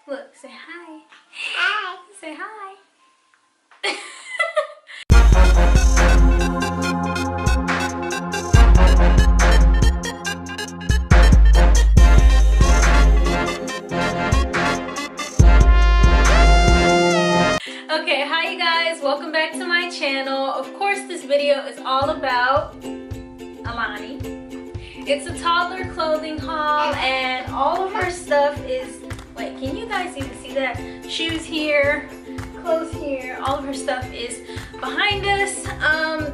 Look, say hi. Hi. Say hi. Okay, hi you guys, welcome back to my channel. Of course, this video is all about Alani. It's a toddler clothing haul, and all of her stuff is, wait, can you guys even see that? Shoes here, clothes here, all of her stuff is behind us.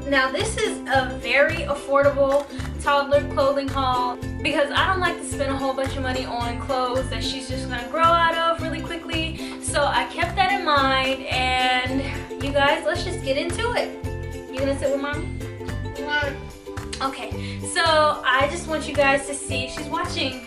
Now this is a very affordable toddler clothing haul because I don't like to spend a whole bunch of money on clothes that she's just gonna grow out of really quickly. So I kept that in mind, and you guys, let's just get into it. You gonna sit with mommy? Yeah. Okay, so I just want you guys to see, she's watching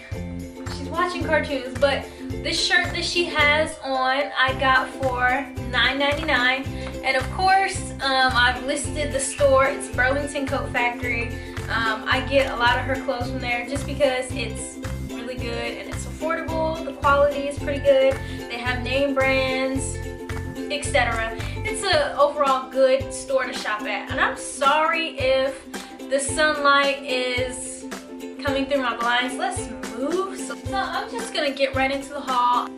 cartoons, but this shirt that she has on I got for $9.99, and of course I've listed the store. It's Burlington Coat Factory. I get a lot of her clothes from there just because it's really good and it's affordable. The quality is pretty good. They have name brands, etc. It's an overall good store to shop at, and I'm sorry if the sunlight is coming through my blinds. Let's move. So I'm just gonna get right into the haul.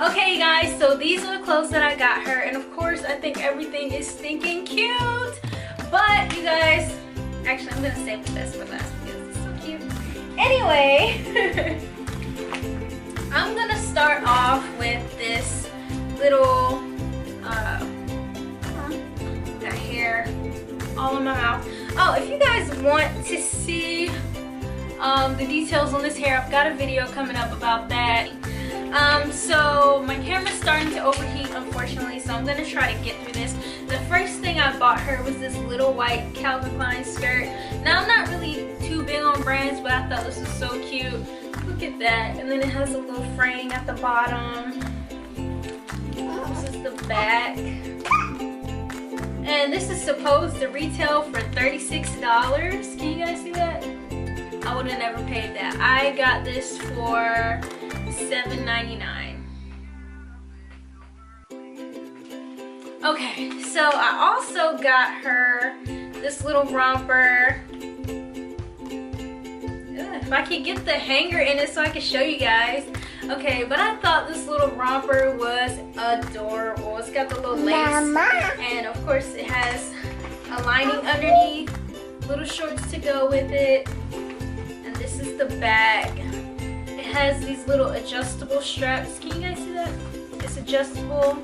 Okay, you guys, so these are the clothes that I got her, and of course I think everything is stinking cute. But you guys, actually I'm gonna save the best for last because it's so cute. Anyway, I'm gonna start off with this little got hair all in my mouth. Oh, if you guys want to see the details on this hair, I've got a video coming up about that. So my camera's starting to overheat, unfortunately, so I'm gonna try to get through this. The first thing I bought her was this little white Calvin Klein skirt. Now I'm not really too big on brands, but I thought this was so cute. Look at that, and then it has a little fraying at the bottom. This is the back. And this is supposed to retail for $36. Can you guys see that? I would have never paid that. I got this for $7.99. Okay, so I also got her this little romper. If I could get the hanger in it so I could show you guys. Okay, but I thought this little romper was adorable. It's got the little lace, and of course it has a lining underneath, little shorts to go with it, and this is the bag. It has these little adjustable straps. Can you guys see that? It's adjustable.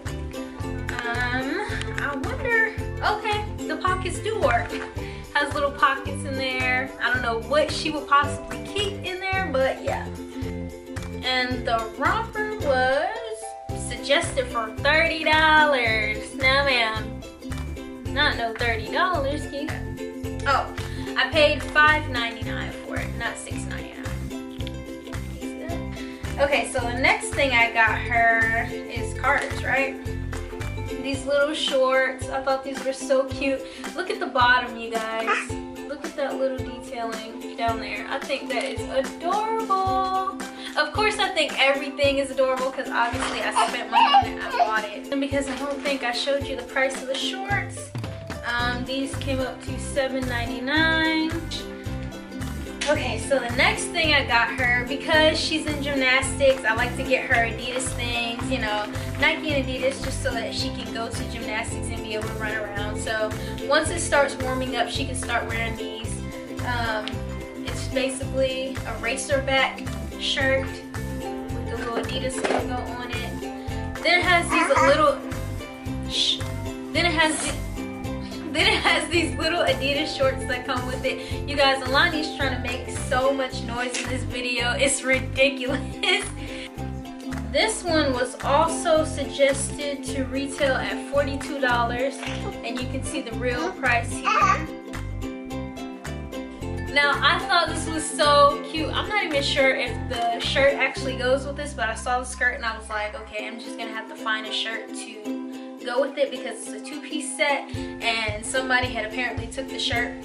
I wonder, okay, the pockets do work. Has little pockets in there. I don't know what she would possibly keep in there, but yeah. And the romper was suggested for $30. Now ma'am, not no $30, can you? Oh, I paid $5.99 for it, not $6.99. Okay, so the next thing I got her is cards, right? These little shorts. I thought these were so cute. Look at the bottom, you guys. Look at that little detailing down there. I think that is adorable. Of course, I think everything is adorable because obviously I spent money on it. I bought it. And because I don't think I showed you the price of the shorts, these came up to $7.99. Okay, so the next thing I got her, because she's in gymnastics, I like to get her Adidas things, you know, Nike and Adidas, just so that she can go to gymnastics and be able to run around. So once it starts warming up, she can start wearing these. It's basically a racer back shirt with the little Adidas logo on it. Then it has these little, then it has these little Adidas shorts that come with it. You guys, Alani's trying to make so much noise in this video. It's ridiculous. This one was also suggested to retail at $42, and you can see the real price here. Now, I thought this was so cute. I'm not even sure if the shirt actually goes with this, but I saw the skirt and I was like, okay, I'm just gonna have to find a shirt to go with it because it's a two-piece set and somebody had apparently took the shirt.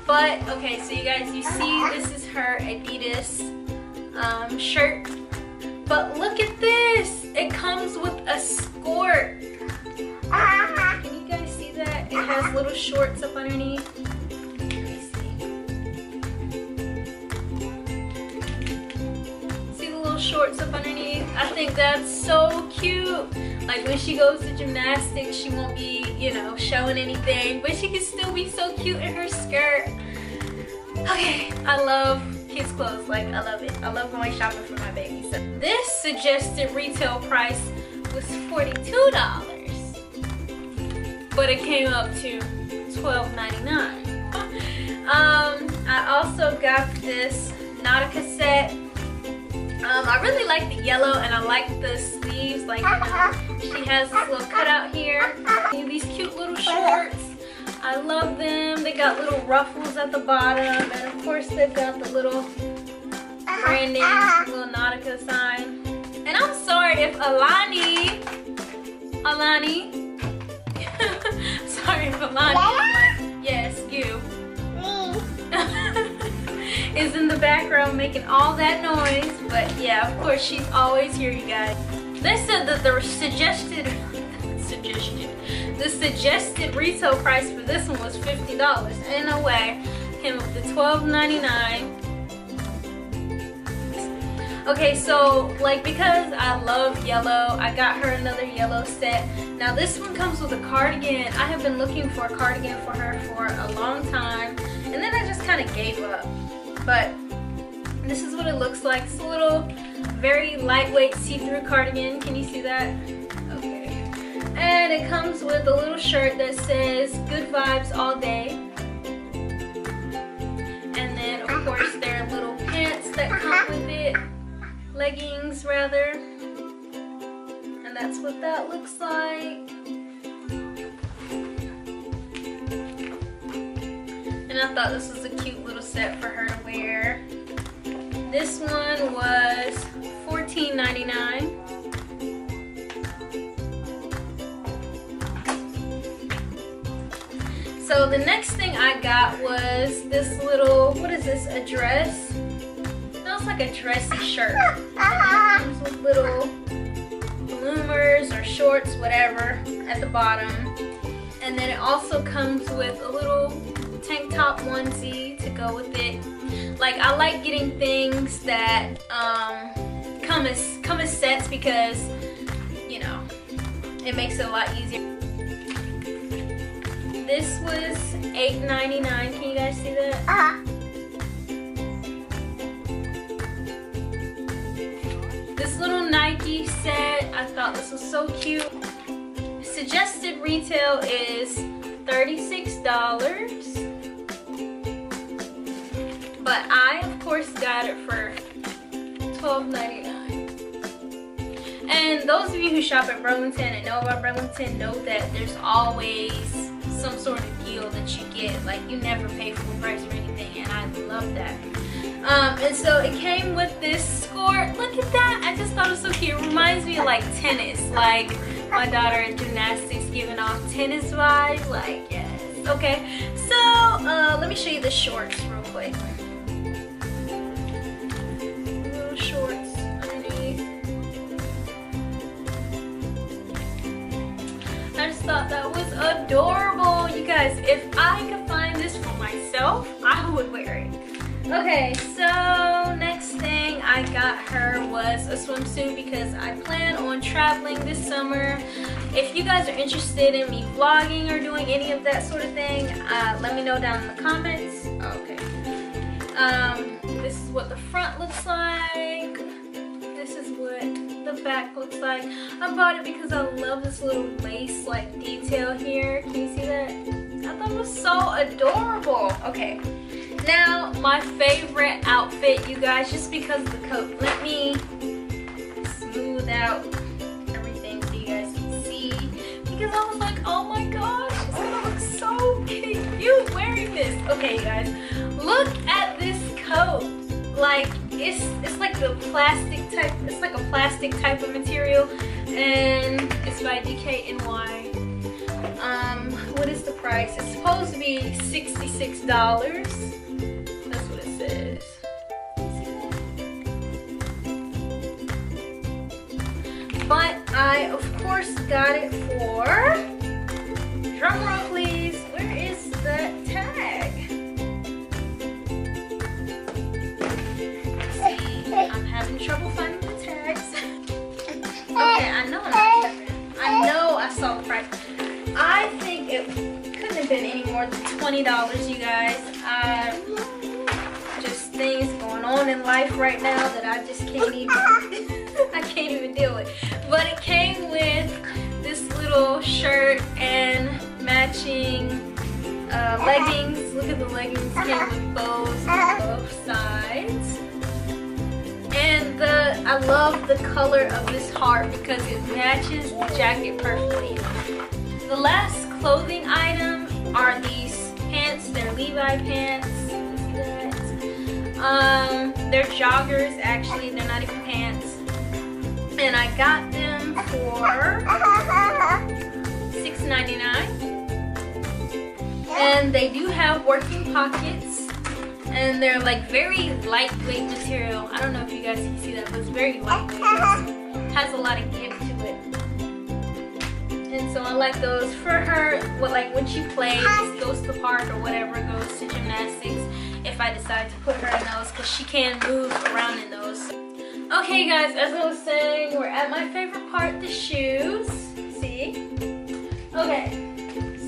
But okay, so you guys, you see this is her Adidas shirt, but look at this, it comes shorts up underneath. Let me see the little shorts up underneath? I think that's so cute. Like when she goes to gymnastics, she won't be, you know, showing anything, but she can still be so cute in her skirt. Okay, I love kids clothes. Like, I love it. I love going shopping for my baby. So this suggested retail price was $42, but it came up to $12.99. I also got this Nautica set. I really like the yellow, and I like the sleeves. Like, you know, she has this little cutout here. These cute little shorts. I love them. They got little ruffles at the bottom, and of course they've got the little branding, little Nautica sign. And I'm sorry if Alani, sorry if Alani, like, yes, you, is in the background making all that noise. But yeah, of course she's always here, you guys. They said that the suggested retail price for this one was $50. And no way, came up to $12.99. Okay, so like, because I love yellow, I got her another yellow set. Now this one comes with a cardigan. I have been looking for a cardigan for her for a long time, and then I just kind of gave up. But this is what it looks like. It's a little very lightweight see-through cardigan. Can you see that? Okay. And it comes with a little shirt that says "Good Vibes All Day." And then of course there are little pants that come with it. Leggings rather. And that's what that looks like. And I thought this was a cute little set for her to wear. This one was $14.99. So the next thing I got was this little, what is this, a dress? It looks like a dressy shirt. It comes with little bloomers or shorts, whatever, at the bottom. And then it also comes with a little tank top onesie to go with it. Like, I like getting things that come as sets because, you know, it makes it a lot easier. This was $8.99. Can you guys see that? This little Nike set, I thought this was so cute. Suggested retail is $36. But I, of course, got it for $12.99. And those of you who shop at Burlington and know about Burlington know that there's always some sort of deal that you get. Like, you never pay full price for anything, and I love that. And so it came with this skirt. Look at that. I just thought it was so cute. It reminds me of like tennis. Like my daughter in gymnastics giving off tennis vibes. Like, yes. Okay. So let me show you the shorts real quick. Little shorts underneath. I just thought that was adorable. You guys, if I could find this for myself, I would wear it. Okay, so next thing I got her was a swimsuit because I plan on traveling this summer. If you guys are interested in me vlogging or doing any of that sort of thing, let me know down in the comments. Okay. This is what the front looks like. This is what the back looks like. I bought it because I love this little lace like detail here. Can you see that? I thought it was so adorable. Okay. Now, my favorite outfit, you guys, just because of the coat. Let me smooth out everything so you guys can see. Because I was like, oh my gosh, it's gonna look so cute wearing this. Okay, you guys, look at this coat. Like, it's like the plastic type, it's like a plastic type of material. And it's by DKNY. What is the price? It's supposed to be $66. That's what it says. But I, of course, got it for, drum roll please, where is Okay, I know I'm not tripping. I know I saw the price. I think it couldn't have been any more than $20, you guys. Just things going on in life right now that I just can't even I can't even deal with. But it came with this little shirt and matching leggings. Look at the leggings, came with bows on both sides. And I love the color of this heart because it matches the jacket perfectly. The last clothing item are these pants. They're Levi pants. See that? They're joggers actually. They're not even pants. And I got them for $6.99. And they do have working pockets. And they're like very lightweight material. I don't know if you guys can see that, but it's very lightweight. It has a lot of give to it. And so I like those for her, like when she plays, goes to the park or whatever, goes to gymnastics, if I decide to put her in those, because she can move around in those. Okay guys, as I was saying, we're at my favorite part, the shoes. See? Okay,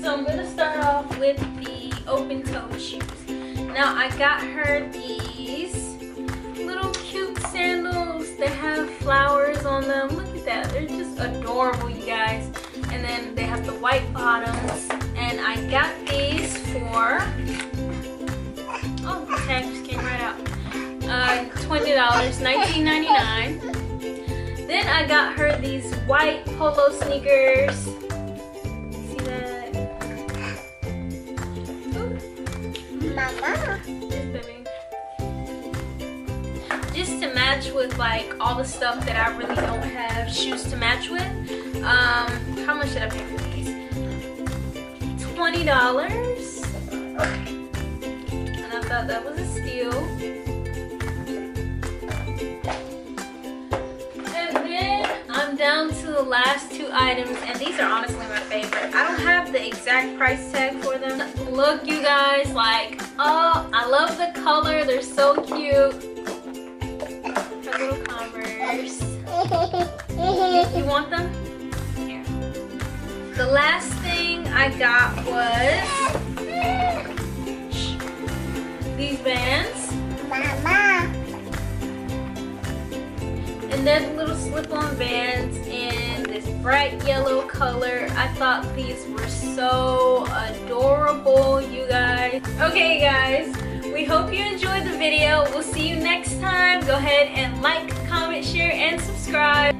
so I'm gonna start off with the open-toed shoes. Now I got her these little cute sandals. They have flowers on them. Look at that. They're just adorable, you guys. And then they have the white bottoms. And I got these for, oh, the tag just came right out. $20, $19.99. Then I got her these white polo sneakers. See that? Mama. Just to match with like all the stuff that I really don't have shoes to match with. How much did I pay for these? $20. And I thought that was a steal. And then I'm down to the last two items, and these are honestly my favorite. I don't have the exact price tag for them. Look, you guys, like, oh, I love the color. They're so cute. Her little Converse. You want them? Here. The last thing I got was these Vans. Mama. And they're the little slip-on Vans in this bright yellow color. I thought these were so adorable, you guys. Okay, guys. We hope you enjoyed the video. We'll see you next time. Go ahead and like, comment, share, and subscribe.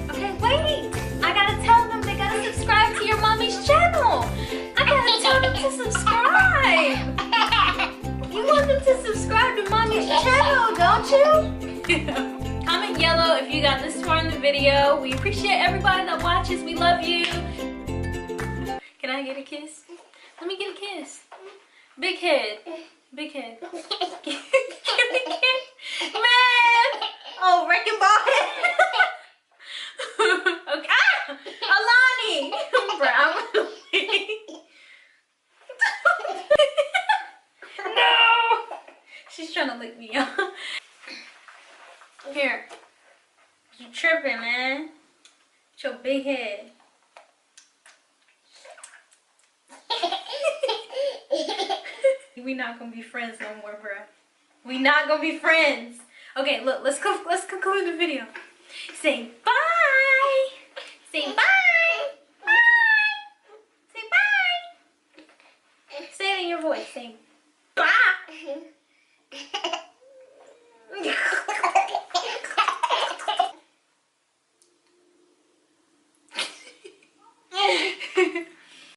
Okay, wait. I gotta tell them they gotta subscribe to your mommy's channel. I gotta tell them to subscribe. You want them to subscribe to mommy's channel, don't you? Comment yellow if you got this far in the video. We appreciate everybody that watches. We love you. Can I get a kiss? Let me get a kiss. Big head. Big head. Give me a kiss. Man! Oh, wrecking ball head. Okay. Ah! Alani! Brown. No! She's trying to lick me up. Here. You tripping, man. It's your big head. We not gonna be friends no more, bruh. We not gonna be friends. Okay, look, let's conclude the video. Say bye. Say bye. Bye. Say bye. Say it in your voice. Say